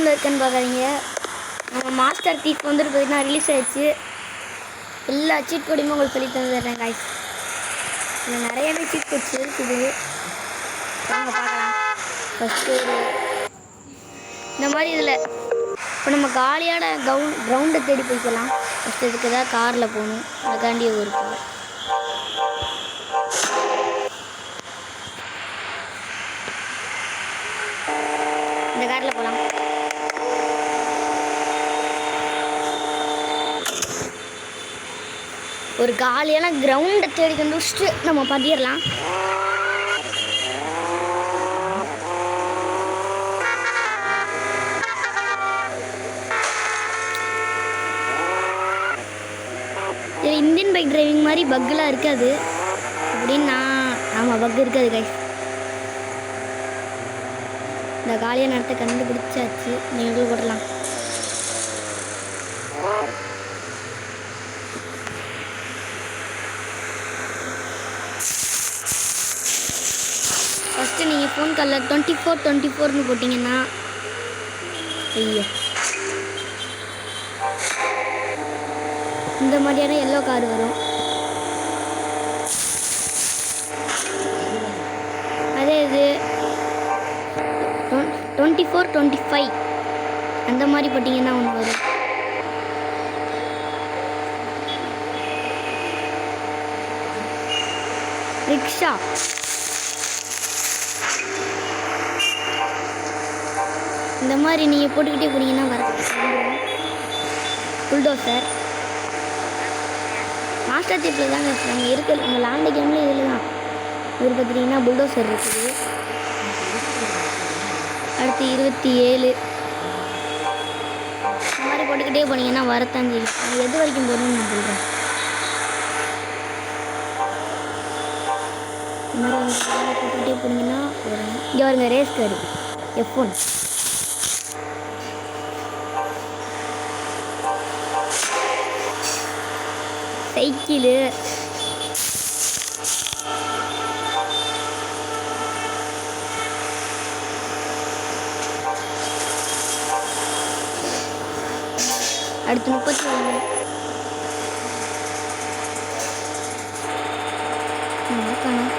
கேமில் இருக்குன்னு பார்க்குறீங்க. நம்ம மாஸ்டர் தீஃப் வந்துட்டு பார்த்தீங்கன்னா ரிலீஸ் ஆகிடுச்சு. எல்லா சீட் கோடையுமே உங்களுக்கு சொல்லி தந்துடுறேன் காய்ஸ். இதில் நிறையவே சீட் கோட்ஸ் இருக்குது. வாங்க பார்க்கலாம். ஃபஸ்ட்டு இந்த மாதிரி இதில் இப்போ நம்ம காலியான கிரவுண்டை தேடி போய்க்கலாம். ஃபஸ்ட்டு இதுக்கு தான் காரில் போகணும். அதுக்காண்டி ஒரு கார். இந்த காரில் போகலாம். ஒரு காலியான கிரவுண்டை தேடி கண்டுபிடிச்சிட்டு நம்ம பண்ணிடலாம். இது இந்தியன் பைக் டிரைவிங் மாதிரி பக்கெலாம் இருக்காது அப்படின்னு ஆமாம் பக் இருக்காது கைஸ். இந்த காலியான இடத்த கண்டுபிடிச்சாச்சு. நீங்களும் போடலாம். ஃபஸ்ட்டு நீங்கள் ஃபோன் காலில் 24 போட்டிங்கன்னா ஐயோ இந்த மாதிரியான எல்லோ கார் வரும். அதே இது 24, 25 அந்த மாதிரி போட்டிங்கன்னா ஒன்று வரும். ரிக்ஷா இந்த மாதிரி நீங்கள் போட்டுக்கிட்டே போனீங்கன்னா வர. புல்டோசர் மாஸ்டர் தீஃபில் தாங்க நம்ம இருக்குது. நம்ம லாண்ட கேம்லேயே இதில் தான் இது பார்த்துட்டிங்கன்னா புல்டோசர் இருக்குது. அடுத்து 27 இந்த மாதிரி போட்டுக்கிட்டே போனீங்கன்னா வரத்தான் செய்யும். எது வரைக்கும் போகணும்னு நான் சொல்கிறேன். இந்த மாதிரி போட்டுக்கிட்டே போனீங்கன்னா வரும். இங்கே வருங்க ரேஸ் காரு F1. சைக்கிளு அடுத்து 31 காணும்.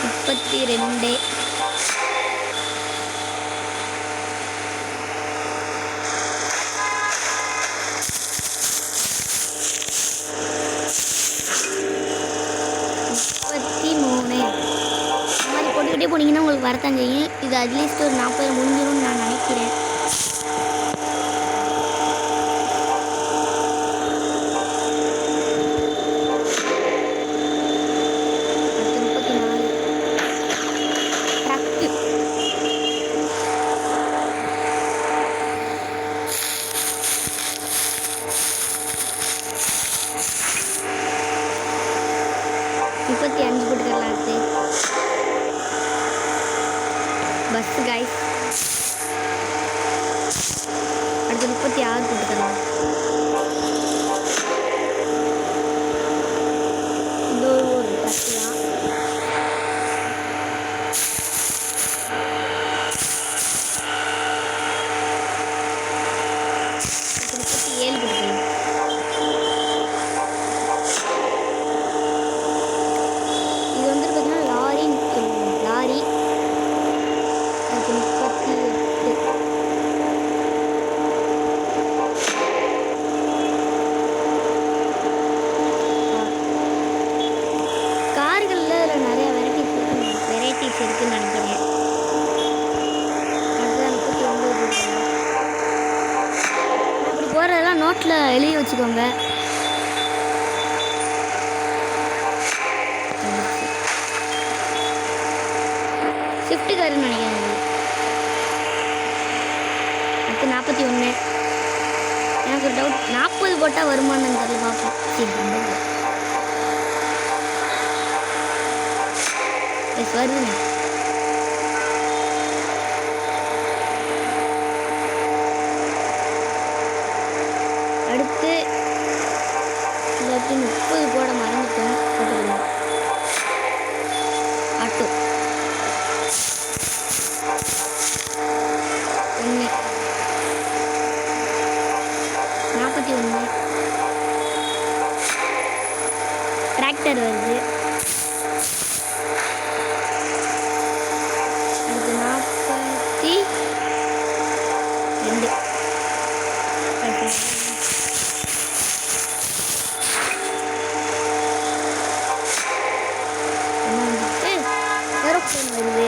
32 போட்டுக்கிட்டே போனீங்கன்னா உங்களுக்கு வரத்தான் செய்யும். இது அட்லீஸ்ட் ஒரு 40 முடிஞ்சிடும்னு நான் நினைக்கிறேன். அடுத்து 35 போட்டுக்கலாம். அடுத்து பஸ் கைஸ். அடுத்து 36 போட்டுக்கலாம். இந்த ஒரு பஸ் தான். அடுத்து 37 போட்டுக்கலாம். இது வந்து பார்த்தீங்கன்னா லாரின்னு சொல்லுவோம். லாரி. அடுத்து 38 கார்களில் இதில் நிறைய வெரைட்டிஸ் இருக்குதுன்னு நினைக்கிறேன். அதுதான் 39 அப்படி போகிறதெல்லாம் நோட்டில் எழுதி வச்சுக்கோங்க. ஷிஃப்ட் காருன்னு நினைக்கிறேன். அடுத்து 41. எனக்கு ஒரு டவுட், 40 போட்டால் வருமானு தெரியல, பார்ப்போம். எஸ் வருதுங்க. அடுத்து 30 போட மறந்துட்டோம். போட்டுக்கலாம். ஏரோப்ளேன் வருது.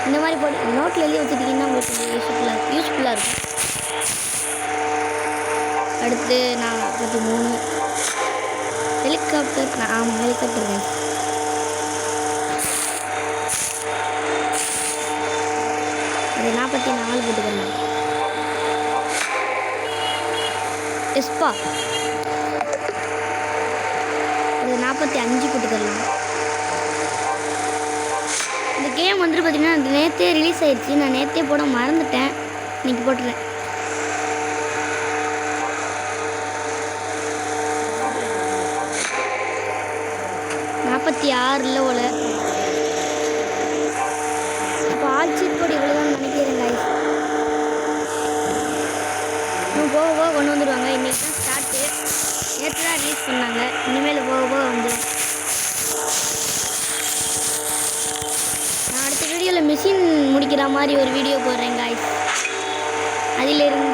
இந்த மாதிரி போட்டு நோட்டில் எழுதி வச்சுட்டிங்கன்னா உங்களுக்கு யூஸ்ஃபுல்லாக இருக்கும். அடுத்து நான் 43 ஹெலிகாப்டர். ஆமாம், ஹெலிகாப்டர் தான். அது 44 போட்டுக்கலாம். எஸ்பா அது 45 போட்டுக்கலாம். இந்த கேம் வந்துட்டு பார்த்தீங்கன்னா நேற்றே ரிலீஸ் ஆயிடுச்சு. நான் நேற்றே போட மறந்துட்டேன். இன்னைக்கு போட்டுறேன். இல்லை போல. இப்போ ஆல்சீட் கோடி இவ்வளோதான் நினைக்கிறேன் guys. இன்னும் போக போக கொண்டு வந்துடுவாங்க. இன்றைக்கி தான் ஸ்டார்ட்டு. நேற்று தான் ரிலீஸ் பண்ணாங்க. இனிமேல் போக போக வந்துடும். நான் அடுத்த வீடியோவில் மிஷின் முடிக்கிற மாதிரி ஒரு வீடியோ போடுறேன் guys. அதிலிருந்து